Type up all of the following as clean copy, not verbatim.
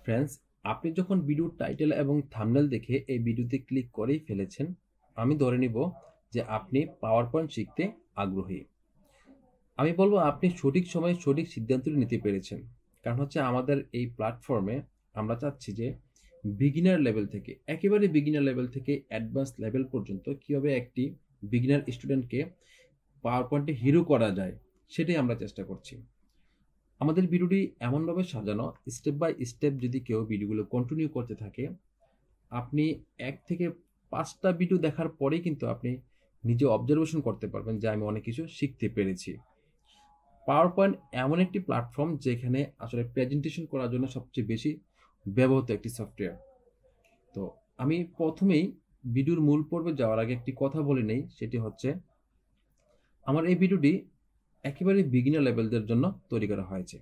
Friends, আপনি যখন ভিডিওর টাইটেল এবং থাম্বনেল দেখে এই ভিডিওতে ক্লিক করেই ফেলেছেন, আমি ধরে নিব যে আপনি পাওয়ার পয়েন্ট শিখতে আগ্রহী। আমি বলবো আপনি সঠিক সময়ে সঠিক সিদ্ধান্তটি নিতে পেরেছেন। কারণ হচ্ছে আমাদের এই প্ল্যাটফর্মে আমরা চাচ্ছি যে বিগিনার লেভেল থেকে, একেবারে বিগিনার লেভেল থেকে অ্যাডভান্স লেভেল পর্যন্ত কীভাবে একটি বিগিনার স্টুডেন্টকে পাওয়ার পয়েন্টে হিরো করা যায় সেটাই আমরা চেষ্টা করছি। আমাদের ভিডিওটি এমনভাবে সাজানো, স্টেপ বাই স্টেপ যদি কেউ ভিডিওগুলো কন্টিনিউ করতে থাকে, আপনি 1 থেকে 5টা ভিডিও দেখার পরেই কিন্তু আপনি নিজে অবজারভেশন করতে পারবেন যে আমি অনেক কিছু শিখতে পেরেছি। পাওয়ার পয়েন্ট এমন একটি প্ল্যাটফর্ম যেখানে আসলে প্রেজেন্টেশন করার জন্য সবচেয়ে বেশি ব্যবহৃত একটি সফটওয়্যার। তো আমি প্রথমেই ভিডিওর মূল পর্বে যাওয়ার আগে একটি কথা বলে নেই, সেটি হচ্ছে আমার এই ভিডিওটি একেবারে বিগিনার লেভেলদের জন্য তৈরি করা হয়েছে।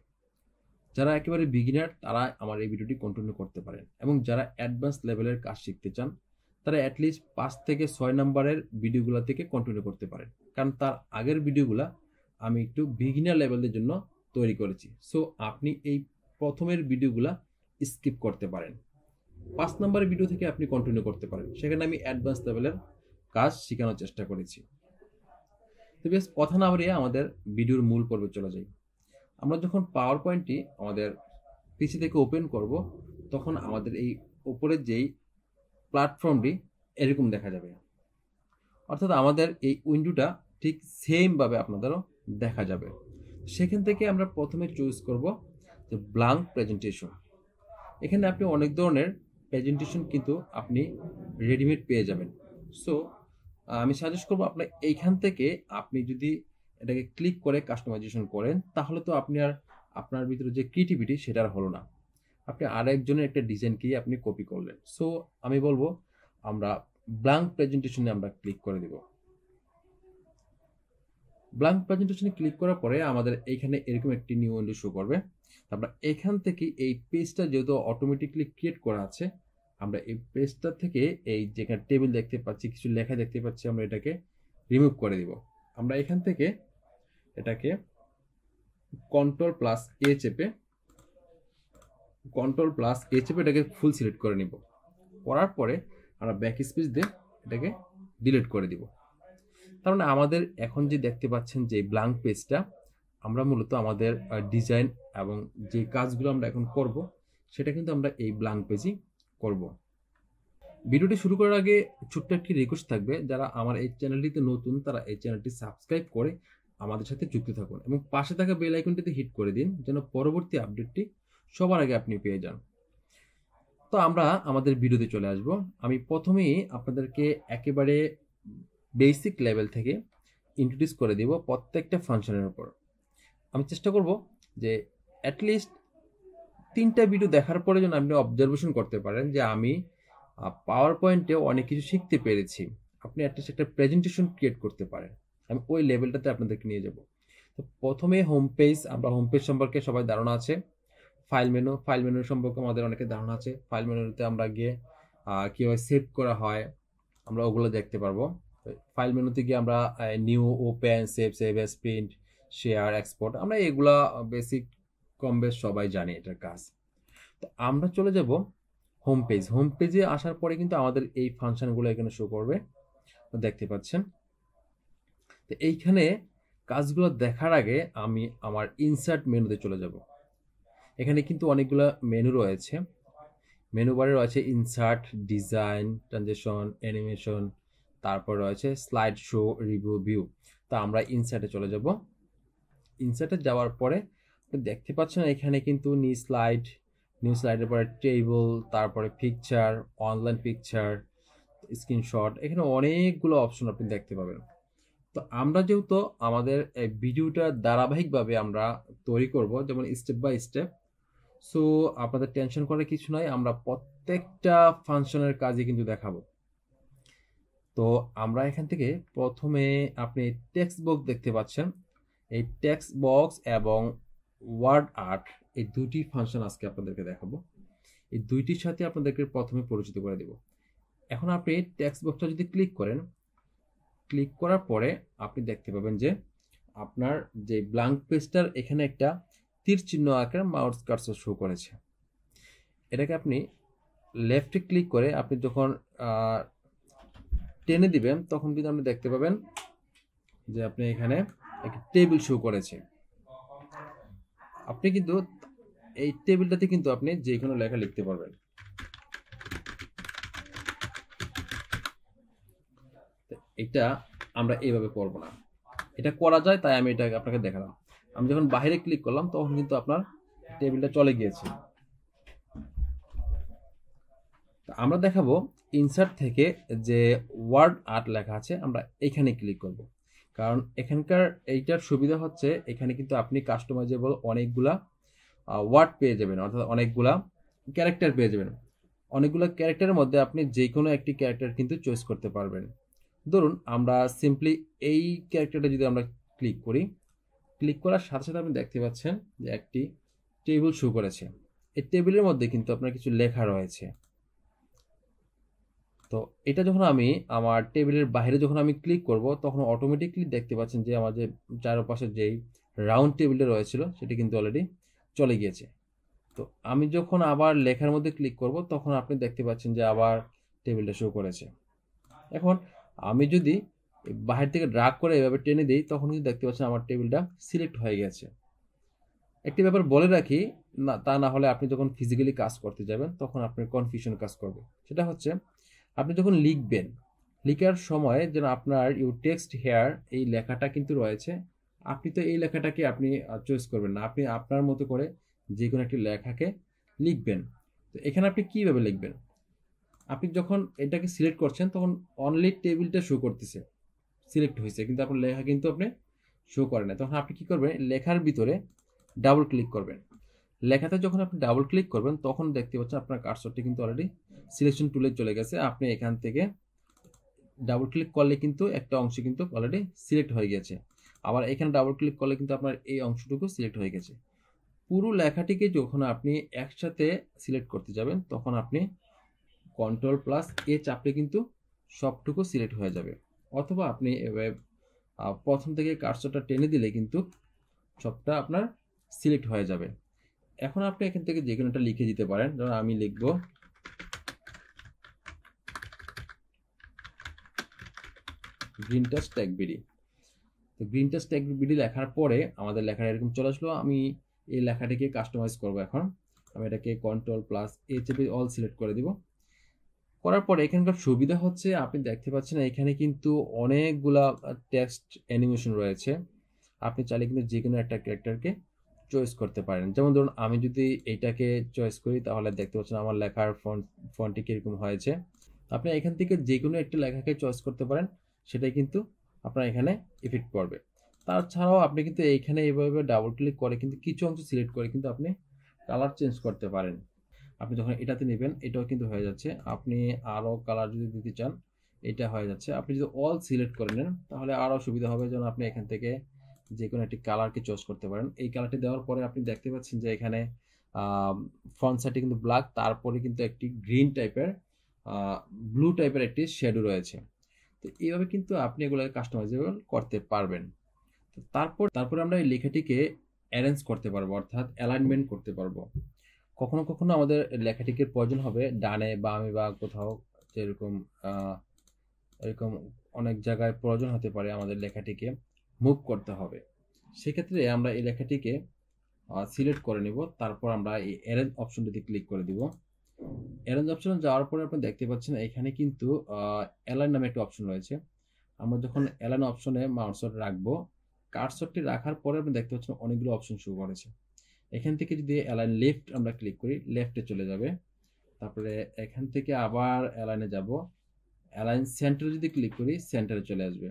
যারা একেবারে বিগিনার তারা আমার এই ভিডিওটি কন্টিনিউ করতে পারেন, এবং যারা অ্যাডভান্স লেভেলের কাজ শিখতে চান তারা অ্যাটলিস্ট 5 থেকে 6 নম্বরের ভিডিওগুলো থেকে কন্টিনিউ করতে পারেন, কারণ তার আগের ভিডিওগুলো আমি একটু বিগিনার লেভেলদের জন্য তৈরি করেছি। সো আপনি এই প্রথমের ভিডিওগুলো স্কিপ করতে পারেন, 5 নম্বরের ভিডিও থেকে আপনি কন্টিনিউ করতে পারেন, সেখানে আমি অ্যাডভান্স লেভেলের কাজ শেখানোর চেষ্টা করেছি। তো বেশ কথা না বাড়িয়ে আমাদের ভিডিওর মূল পর্বে চলে যাই। আমরা যখন পাওয়ার পয়েন্টটি আমাদের পিসি থেকে ওপেন করব, তখন আমাদের এই উপরের যেই প্ল্যাটফর্মটি এরকম দেখা যাবে, অর্থাৎ আমাদের এই উইন্ডোটা ঠিক সেমভাবে আপনাদেরও দেখা যাবে। সেখান থেকে আমরা প্রথমে চুজ করব যে ব্ল্যাঙ্ক প্রেজেন্টেশন। এখানে আপনি অনেক ধরনের প্রেজেন্টেশন কিন্তু আপনি রেডিমেড পেয়ে যাবেন। সো আমি সাজেস্ট করবো আপনার এইখান থেকে আপনি যদি এটাকে ক্লিক করে কাস্টমাইজেশন করেন, তাহলে তো আপনি আর আপনার ভিতরে যে ক্রিয়েটিভিটি সেটা আর হলো না, আপনি আরেকজনের একটা ডিজাইনকেই আপনি কপি করলেন। সো আমি বলবো আমরা ব্ল্যাঙ্ক প্রেজেন্টেশনে আমরা ক্লিক করে দেব। ব্ল্যাঙ্ক প্রেজেন্টেশনে ক্লিক করার পরে আমাদের এইখানে এরকম একটি নিউ উইন্ডো শো করবে। আমরা এখান থেকে এই পেজটা যেহেতু অটোমেটিকলি ক্রিয়েট করা আছে, আমরা এই পেজটা থেকে এই যেখানে টেবিল দেখতে পাচ্ছি, কিছু লেখা দেখতে পাচ্ছি, আমরা এটাকে রিমুভ করে দিব। আমরা এখান থেকে এটাকে কন্ট্রোল+A চেপে এটাকে ফুল সিলেক্ট করে নিব। করার পরে আমরা ব্যাক স্পেস দিয়ে এটাকে ডিলিট করে দিব। তার মানে আমাদের এখন যে দেখতে পাচ্ছেন যে ব্ল্যাঙ্ক পেজটা, আমরা মূলত আমাদের ডিজাইন এবং যে কাজগুলো আমরা এখন করব সেটা কিন্তু আমরা এই ব্ল্যাঙ্ক পেজই করব। ভিডিওটি শুরু করার আগে ছোট্ট একটি রিকোয়েস্ট থাকবে, যারা আমার এই চ্যানেলটিতে নতুন তারা এই চ্যানেলটি সাবস্ক্রাইব করে আমাদের সাথে যুক্ত থাকুন, এবং পাশে থাকা বেল আইকনটিতে হিট করে দিন যেন পরবর্তী আপডেটটি সবার আগে আপনি পেয়ে যান। তো আমরা আমাদের ভিডিওতে চলে আসব। আমি প্রথমেই আপনাদেরকে একেবারে বেসিক লেভেল থেকে ইন্ট্রোডিউস করে দিব প্রত্যেকটা ফাংশনের উপর। আমি চেষ্টা করব যে অ্যাটলিস্ট 3টা ভিডিও দেখার পরে যেন আপনি অবজারভেশন করতে পারেন যে আমি পাওয়ার পয়েন্টে অনেক কিছু শিখতে পেরেছি, আপনি অ্যাটলিস্ট একটা প্রেজেন্টেশন ক্রিয়েট করতে পারেন। আমি ওই লেভেলটাতে আপনাদেরকে নিয়ে যাব। তো প্রথমে হোম পেজ, আমরা হোম পেজ সম্পর্কে সবাই ধারণা আছে। ফাইল মেনু সম্পর্কে আমাদের অনেকের ধারণা আছে। ফাইল মেনুতে আমরা গিয়ে কীভাবে সেভ করা হয় আমরা ওগুলো দেখতে পারবো। ফাইল মেনুতে গিয়ে আমরা new, open, save S, print, share, export, আমরা এগুলা বেসিক কম বেশ সবাই জানি এটার কাজ। তো আমরা চলে যাব হোম পেজে আসার পরে কিন্তু আমাদের এই ফাংশনগুলো এখানে শো করবে, দেখতে পাচ্ছেন। তো এইখানে কাজগুলো দেখার আগে আমি আমার ইনসার্ট মেনুতে চলে যাব। এখানে কিন্তু অনেকগুলো মেনু রয়েছে। মেনু বারে রয়েছে ইনসার্ট, ডিজাইন, ট্রানজিশন, অ্যানিমেশন, তারপর রয়েছে স্লাইড শো, রিভিউ, ভিউ। তা আমরা ইনসার্টে চলে যাব। ইনসার্টে যাওয়ার পরে দেখতে পাচ্ছেন এখানে কিন্তু নিউ স্লাইডের পরে টেবল, তারপরে পিকচার, অনলাইন পিকচার, স্ক্রিনশট, এখানে অনেকগুলো অপশন আপনি দেখতে পাবেন। তো আমরা যেহেতু আমাদের এই ভিডিওটা ধারাবাহিকভাবে আমরা তৈরি করব, যেমন স্টেপ বাই স্টেপ, সো আপনাদের টেনশন করার কিছু নয়, আমরা প্রত্যেকটা ফাংশনের কাজই কিন্তু দেখাবো। তো আমরা এখান থেকে প্রথমে আপনি টেক্সট বক্স দেখতে পাচ্ছেন, এই টেক্সট বক্স এবং ওয়ার্ড আর্ট, এই দুটি ফাংশন আজকে আপনাদেরকে দেখাবো। এই দুইটির সাথে আপনাদেরকে প্রথমে পরিচিত করে দেব। এখন আপনি টেক্সট বক্সটা যদি ক্লিক করেন, ক্লিক করার পরে আপনি দেখতে পাবেন যে আপনার যে ব্ল্যাঙ্ক পেজটার এখানে একটা তীর চিহ্ন আকার মাউস কার্সর শো করেছে। এটাকে আপনি লেফটে ক্লিক করে আপনি যখন টেনে দিবেন তখন কিন্তু আপনি দেখতে পাবেন যে আপনি এখানে একটা টেবিল শো করেছে। আপনি কিন্তু এই টেবিলটাতে কিন্তু আপনি যে কোনো লেখা লিখতে পারবেন। এটা আমরা এইভাবে করব না, এটা করা যায় তাই আমি এটা আপনাকে দেখালাম। আমি যখন বাইরে ক্লিক করলাম তখন কিন্তু আপনার টেবিলটা চলে গিয়েছে। আমরা দেখাবো ইনসার্ট থেকে যে ওয়ার্ড আর্ট লেখা আছে আমরা এখানে ক্লিক করব, কারণ এখানকার এইটার সুবিধা হচ্ছে এখানে কিন্তু আপনি কাস্টমাইজেবল অনেকগুলা ওয়ার্ড পেয়ে যাবেন, অর্থাৎ অনেকগুলা ক্যারেক্টার পেয়ে যাবেন। অনেকগুলো ক্যারেক্টারের মধ্যে আপনি যে কোনো একটি ক্যারেক্টার কিন্তু চয়েস করতে পারবেন। ধরুন আমরা সিম্পলি এই ক্যারেক্টারটা যদি আমরা ক্লিক করি, ক্লিক করার সাথে সাথে আপনি দেখতে পাচ্ছেন যে একটি টেবিল শো করেছে। এই টেবিলের মধ্যে কিন্তু আপনার কিছু লেখা রয়েছে। তো এটা যখন আমি আমার টেবিলের বাইরে যখন আমি ক্লিক করব তখন অটোমেটিকলি দেখতে পাচ্ছেন যে আমার যে চারপাশে যেই রাউন্ড টেবিলটা রয়েছিল সেটি কিন্তু অলরেডি চলে গিয়েছে। তো আমি যখন আবার লেখার মধ্যে ক্লিক করব তখন আপনি দেখতে পাচ্ছেন যে আবার টেবিলটা শো করেছে। এখন আমি যদি বাহির থেকে ড্রাগ করে এভাবে টেনে দিই তখন কিন্তু দেখতে পাচ্ছেন আমার টেবিলটা সিলেক্ট হয়ে গেছে। একটি ব্যাপার বলে রাখি, না তা না হলে আপনি যখন ফিজিক্যালি কাজ করতে যাবেন তখন আপনার কনফিউশন কাজ করবে। সেটা হচ্ছে আপনি যখন লিখবেন, লেখার সময় যেন আপনার ইউ টেক্সট হেয়ার এই লেখাটা কিন্তু রয়েছে, আপনি তো এই লেখাটাকে আপনি চয়েস করবেন না, আপনি আপনার মতো করে যে কোনো একটি লেখাকে লিখবেন। তো এখানে আপনি কীভাবে লিখবেন, আপনি যখন এটাকে সিলেক্ট করছেন তখন অনলি টেবিলটা শো করতেছে, সিলেক্ট হয়েছে, কিন্তু আপনার লেখা কিন্তু আপনি শো করে না। তখন আপনি কী করবেন, লেখার ভিতরে ডাবল ক্লিক করবেন। লেখাতে যখন আপনি ডাবল ক্লিক করবেন তখন দেখতে পাচ্ছেন আপনার কার্সরটি কিন্তু অলরেডি সিলেকশন টুলে চলে গেছে। আপনি এখান থেকে ডাবল ক্লিক করলে কিন্তু একটা অংশ কিন্তু অলরেডি সিলেক্ট হয়ে গেছে, আবার এখানে ডাবল ক্লিক করলে কিন্তু আপনার এই অংশটুকু সিলেক্ট হয়ে গেছে। পুরো লেখাটিকে যখন আপনি একসাথে সিলেক্ট করতে যাবেন তখন আপনি Ctrl+A চাপলে কিন্তু সবটুকু সিলেক্ট হয়ে যাবে, অথবা আপনি প্রথম থেকে কার্সরটা টেনে দিলে কিন্তু সবটা আপনার সিলেক্ট হয়ে যাবে। এখন আপনি এখান থেকে যে কোনোটা লিখে দিতে পারেন, যেমন আমি লিখব গ্রিন টাচ ট্যাগ বিডি। তো গ্রিন টাচ ট্যাগ বিডি লেখার পরে আমাদের লেখাটা এরকম চলে আসলো। আমি এই লেখাটাকে কাস্টমাইজ করব। এখন আমি এটাকে Ctrl+A চেপে অল সিলেক্ট করে দিব। করার পরে এখানকার সুবিধা হচ্ছে আপনি দেখতে পাচ্ছেন এখানে কিন্তু অনেকগুলা টেক্সট অ্যানিমেশন রয়েছে। আপনি চাইলে কিন্তু যে কোনো একটা ক্যারেক্টারকে চয়েস করতে পারেন। যেমন ধরুন আমি যদি এইটাকে চয়েস করি তাহলে দেখতে পাচ্ছেন আমার লেখার ফন্টটি কীরকম হয়েছে। আপনি এখান থেকে যে কোনো একটা লেখাকে চয়েস করতে পারেন, সেটাই কিন্তু আপনার এখানে ইফেক্ট করবে। তাছাড়াও আপনি কিন্তু এইখানে এইভাবে ডাবল ক্লিক করে কিন্তু কিছু অংশ সিলেক্ট করে কিন্তু আপনি কালার চেঞ্জ করতে পারেন। আপনি যখন এটাতে নেবেন এটাও কিন্তু হয়ে যাচ্ছে, আপনি আরও কালার যদি দিতে চান এটা হয়ে যাচ্ছে। আপনি যদি অল সিলেক্ট করে নেন তাহলে আরও সুবিধা হবে, যেন আপনি এখান থেকে যে কোনো একটি কালারকে চয়েস করতে পারেন। এই কালারটি দেওয়ার পরে আপনি দেখতে পাচ্ছেন যে এখানে ফ্রন্ট সাইডে কিন্তু ব্ল্যাক, তারপরে কিন্তু একটি গ্রিন টাইপের ব্লু টাইপের একটি শ্যাডো রয়েছে। তো এইভাবে কিন্তু আপনি এগুলো কাস্টমাইজেবল করতে পারবেন। তো তারপরে আমরা এই লেখাটিকে অ্যারেঞ্জ করতে পারবো, অর্থাৎ অ্যালাইনমেন্ট করতে পারবো। কখনো কখনো আমাদের লেখাটিকে প্রয়োজন হবে ডানে বামে বা কোথাও যেরকম এরকম অনেক জায়গায় প্রয়োজন হতে পারে আমাদের লেখাটিকে মুভ করতে হবে। সেক্ষেত্রে আমরা এই লেখাটিকে সিলেক্ট করে নিব, তারপর আমরা এই অ্যারেঞ্জ অপশনটিতে ক্লিক করে দিব। অ্যারেঞ্জ অপশনে যাওয়ার পরে আপনি দেখতে পাচ্ছেন এখানে কিন্তু অ্যালাইন নামে একটা অপশন রয়েছে। আমরা যখন অ্যালাইন অপশনে মাউসটা রাখবো, কার্সরটি রাখার পরে আপনি দেখতে পাচ্ছেন অনেকগুলো অপশন শুরু করেছে। এখান থেকে যদি অ্যালাইন লেফট আমরা ক্লিক করি, লেফটে চলে যাবে। তারপরে এখান থেকে আবার অ্যালাইনে যাব, অ্যালাইন সেন্টারে যদি ক্লিক করি সেন্টারে চলে আসবে।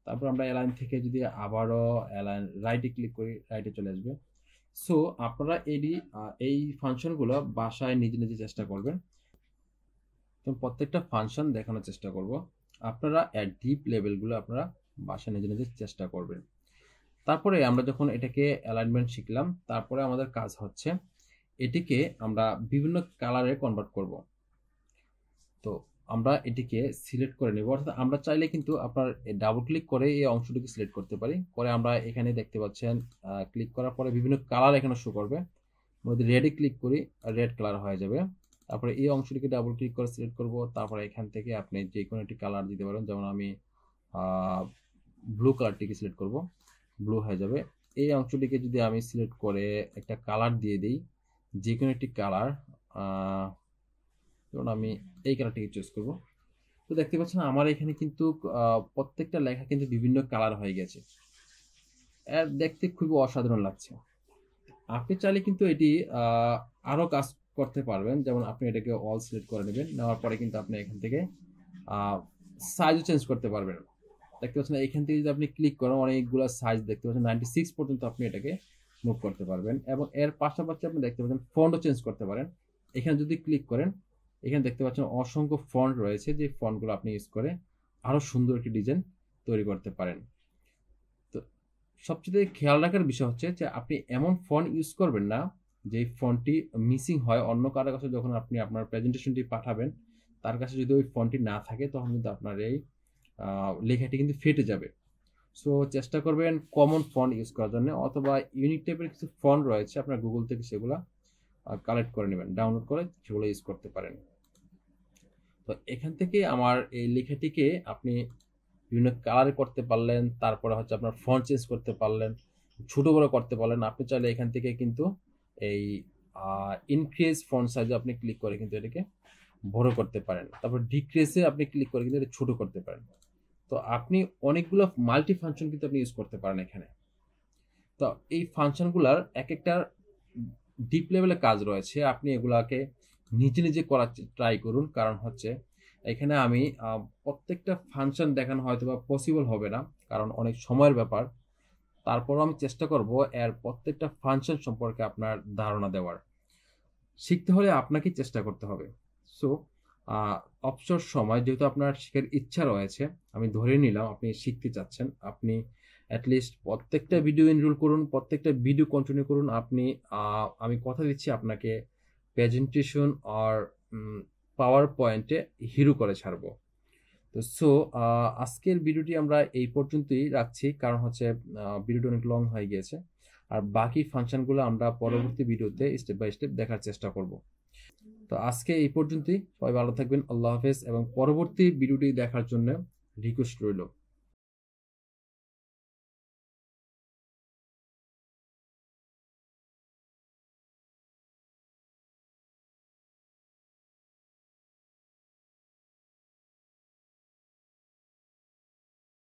তারপর আমরা অ্যালাইন থেকে যদি আবারও অ্যালাইন রাইটে ক্লিক করি রাইটে চলে আসবে। সো আপনারা এই ফাংশনগুলো বাসায় নিজে নিজে চেষ্টা করবেন। তো প্রত্যেকটা ফাংশন দেখানোর চেষ্টা করব, আপনারা ডিপ লেভেলগুলো আপনারা বাসায় নিজে নিজে চেষ্টা করবেন। তারপরে আমরা যখন এটাকে অ্যালাইনমেন্ট শিখলাম, তারপরে আমাদের কাজ হচ্ছে এটিকে আমরা বিভিন্ন কালারে কনভার্ট করব। তো আমরা এটিকে সিলেক্ট করে নেব, অর্থাৎ আমরা চাইলে কিন্তু আপনার ডাবল ক্লিক করে এই অংশটিকে সিলেক্ট করতে পারি। পরে আমরা এখানে দেখতে পাচ্ছেন ক্লিক করার পরে বিভিন্ন কালার এখানে শো করবে। যদি রেডে ক্লিক করি রেড কালার হয়ে যাবে, তারপরে এই অংশটিকে ডাবল ক্লিক করে সিলেক্ট করব। তারপরে এখান থেকে আপনি যে কোনো একটি কালার দিতে পারেন, যেমন আমি ব্লু কালারটিকে সিলেক্ট করব, ব্লু হয়ে যাবে। এই অংশটিকে যদি আমি সিলেক্ট করে একটা কালার দিয়ে দিই, যে কোনো একটি কালার, যেমন আমি এই কালারটিকে চুজ করব। তো দেখতে পাচ্ছেন আমার এখানে কিন্তু প্রত্যেকটা লেখা কিন্তু বিভিন্ন কালার হয়ে গেছে, দেখতে খুবই অসাধারণ লাগছে। আপনি চাইলে কিন্তু এটি আরও কাজ করতে পারবেন, যেমন আপনি এটাকে অল সিলেক্ট করে নেবেন, নেওয়ার পরে কিন্তু আপনি এখান থেকে সাইজও চেঞ্জ করতে পারবেন। দেখতে পাচ্ছেন এখান থেকে যদি আপনি ক্লিক করেন অনেকগুলো সাইজ দেখতে পাচ্ছেন, 96 পর্যন্ত আপনি এটাকে মুভ করতে পারবেন। এবং এর পাশাপাশি আপনি দেখতে পাচ্ছেন ফন্টও চেঞ্জ করতে পারেন। এখানে যদি ক্লিক করেন, এখানে দেখতে পাচ্ছেন অসংখ্য ফন্ট রয়েছে, যে ফন্টগুলো আপনি ইউজ করে আরও সুন্দর একটি ডিজাইন তৈরি করতে পারেন। তো সবচেয়ে খেয়াল রাখার বিষয় হচ্ছে যে আপনি এমন ফন্ট ইউজ করবেন না যে ফন্টটি মিসিং হয়, অন্য কারোর কাছে যখন আপনি আপনার প্রেজেন্টেশনটি পাঠাবেন তার কাছে যদি ওই ফন্টটি না থাকে তখন কিন্তু আপনার এই লেখাটি কিন্তু ফেটে যাবে। সো চেষ্টা করবেন কমন ফন্ট ইউজ করার জন্য, অথবা ইউনিক টাইপের কিছু ফন্ট রয়েছে আপনার গুগল থেকে সেগুলো কালেক্ট করে নেবেন, ডাউনলোড করে সেগুলো ইউজ করতে পারেন। তো এখান থেকে আমার এই লেখাটিকে আপনি বিভিন্ন কালার করতে পারলেন, তারপরে হচ্ছে আপনার ফন্ট চেঞ্জ করতে পারলেন, ছোট বড় করতে পারলেন। আপনি চাইলে এখান থেকে কিন্তু এই ইনক্রিজ ফন্ট সাইজে আপনি ক্লিক করে কিন্তু এটাকে বড় করতে পারেন, তারপর ডিক্রিজে আপনি ক্লিক করে কিন্তু এটা ছোট করতে পারেন। তো আপনি অনেকগুলো মাল্টি ফাংশন কিন্তু আপনি ইউজ করতে পারেন এখানে। তো এই ফাংশনগুলার এক একটা ডিপ লেভেলে কাজ রয়েছে, আপনি এগুলাকে নিজে নিজে করার ট্রাই করুন। কারণ হচ্ছে এখানে আমি প্রত্যেকটা ফাংশন দেখানো হয়তো বা পসিবল হবে না, কারণ অনেক সময়ের ব্যাপার। তারপরও আমি চেষ্টা করব এর প্রত্যেকটা ফাংশন সম্পর্কে আপনার ধারণা দেওয়ার। শিখতে হলে আপনাকে চেষ্টা করতে হবে। সো অবসর সময় যেহেতু আপনার শেখার ইচ্ছা রয়েছে, আমি ধরে নিলাম আপনি শিখতে চাচ্ছেন, আপনি অ্যাটলিস্ট প্রত্যেকটা ভিডিও এনরোল করুন, প্রত্যেকটা ভিডিও কন্টিনিউ করুন। আপনি আমি কথা দিচ্ছি আপনাকে প্রেজেন্টেশন আর পাওয়ার পয়েন্টে হিরো করে ছাড়বো। তো সো আজকের ভিডিওটি আমরা এই পর্যন্তই রাখছি, কারণ হচ্ছে ভিডিওটি অনেক লং হয়ে গিয়েছে। আর বাকি ফাংশনগুলো আমরা পরবর্তী ভিডিওতে স্টেপ বাই স্টেপ দেখার চেষ্টা করব। তো আজকে এই পর্যন্তই, সবাই ভালো থাকবেন, আল্লাহ হাফেজ। এবং পরবর্তী ভিডিওটি দেখার জন্য রিকোয়েস্ট রইল।